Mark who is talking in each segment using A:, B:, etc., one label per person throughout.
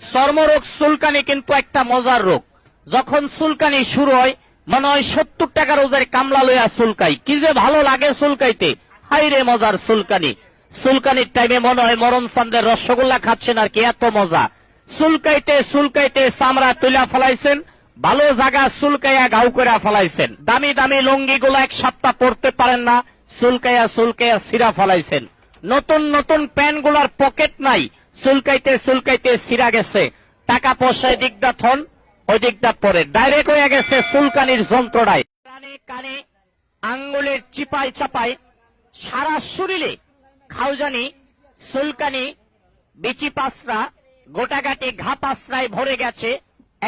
A: চর্মরোগ চুলকানি কিন্তু একটা মজার রোগ। যখন চুলকানি শুরু হয় মনে হয় 70 টাকার ওজের কামলা লইয়া চুলকাই, কি যে ভালো লাগে চুলকাইতে। হাইরে মজার চুলকানি। চুলকানির টাইমে মনে হয় মরণ চান্দের রসগোল্লা খাচ্ছেন আর কি, এত মজা। চুলকাইতে চুলকাইতে চামড়া তুলা ফেলাইছেন, ভালো জায়গা চুলকাইয়া ঘাউ করে ফেলাইছেন। দামি দামি লুঙ্গি গুলা এক সপ্তাহ পরতে পারেন না, চুলকাইয়া চুলকাইয়া ছিঁড়া ফেলাইছেন। নতুন নতুন প্যান্ট গুলার পকেট নাই, চুলকাইতে চুলকাইতে ছিঁড়া গেছে। টাকা পয়সায় দিকদা থন, ওই দিকটা পরে ডাইরেক্ট হয়ে গেছে চুলকানির যন্ত্রণায়। কানে কানে আঙ্গুলের চিপায় চাপায় সারা শরীরে খাউজানি, চুলকানি, বিচি পাসরা, গোটাগাটি ঘা পাসরায় ভরে গেছে।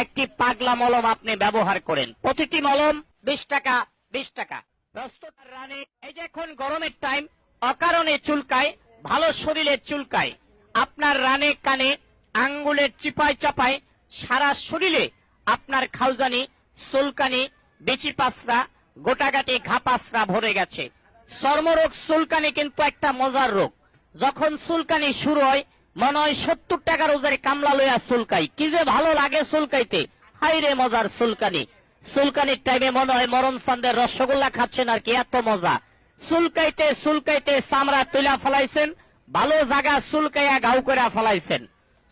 A: একটি পাগলা মলম আপনি ব্যবহার করেন, প্রতিটি মলম 20 টাকা 20 টাকা। প্রস্তুত রানে এই যে এখন গরমের টাইম, অকারণে চুলকায়, ভালো শরীরে চুলকায়। আপনার রানে কানে আঙ্গুলের চিপায় চাপায় সারা শরীরে আপনার খাউজানি, চুলকানি, বিচি পাসরা, গোটাগাটি ঘা পাসরা ভরে গেছে। চর্মরোগ চুলকানি কিন্তু একটা মজার রোগ। যখন চুলকানি শুরু হয় মনে হয় 70 টাকার ওজের কামলা লইয়া চুলকাই, কি যে ভালো লাগে চুলকাইতে। হাইরে মজার চুলকানি। চুলকানির টাইমে মনে হয় মরণ চান্দের রসগোল্লা খাচ্ছেন আর কি, এত মজা। চুলকাইতে চুলকাইতে চামড়া তুলা ফেলাইছেন, ভালো জায়গা চুলকাইয়া ঘাউ করে ফেলাইছেন।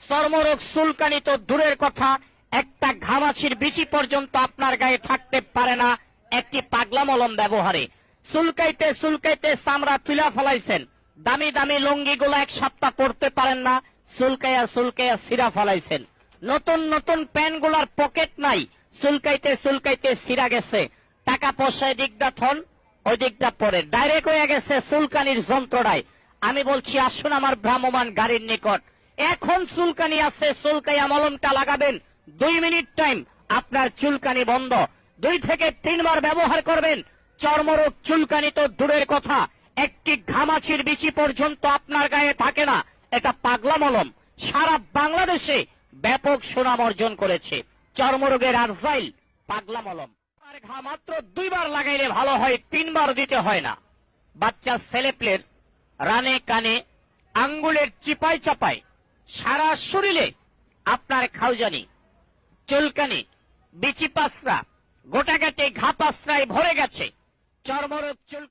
A: চর্মরোগ চুলকানি তো দূরের কথা, একটা ঘামাছির বিচি পর্যন্ত আপনার গায়ে থাকতে পারে না একটি পাগলা মলম ব্যবহারে। চুলকাইতে চুলকাইতে চামড়া তুলা ফেলাইছেন, দামি দামি লুঙ্গি গুলা এক সপ্তাহ পরতে পারেন না, চুলকাইয়া চুলকাইয়া ছিঁড়া ফেলাইছেন। নতুন নতুন প্যান্ট গুলার পকেট নাই, চুলকাইতে চুলকাইতে ছিঁড়া গেছে। টাকা পয়সায় দিকদা থন, ওই দিকটা পরে ডাইরেক্ট হয়ে গেছে চুলকানির যন্ত্রণায়। আমি বলছি আসুন আমার ভ্রাম্যমান গাড়ির নিকট, এখন চুলকানি আছে, চুলকাইয়া মলমটা লাগাবেন। 2 মিনিট টাইম, আপনার চুলকানি বন্ধ। 2 থেকে 3 বার ব্যবহার করবেন। চর্মরোগ চুলকানি তো দূরের কথা, একটি ঘামাচির বিচি পর্যন্ত আপনার গায়ে থাকে না। এটা পাগলা মলম সারা বাংলাদেশে ব্যাপক সুনাম অর্জন করেছে। চর্মরোগের আরজাইল পাগলা মলম। আর ঘা মাত্র 2 বার লাগাইলে ভালো হয়, 3 বার দিতে হয় না। বাচ্চা ছেলেপ্লের রানে কানে আঙ্গুলের চিপায় চাপায় সারা শরীরে আপনার খাউজানি, চুলকানি, বিচি পাসরা, গোটাগাটি ঘা পাসরায় ভরে গেছে। চর্মরোগ চুল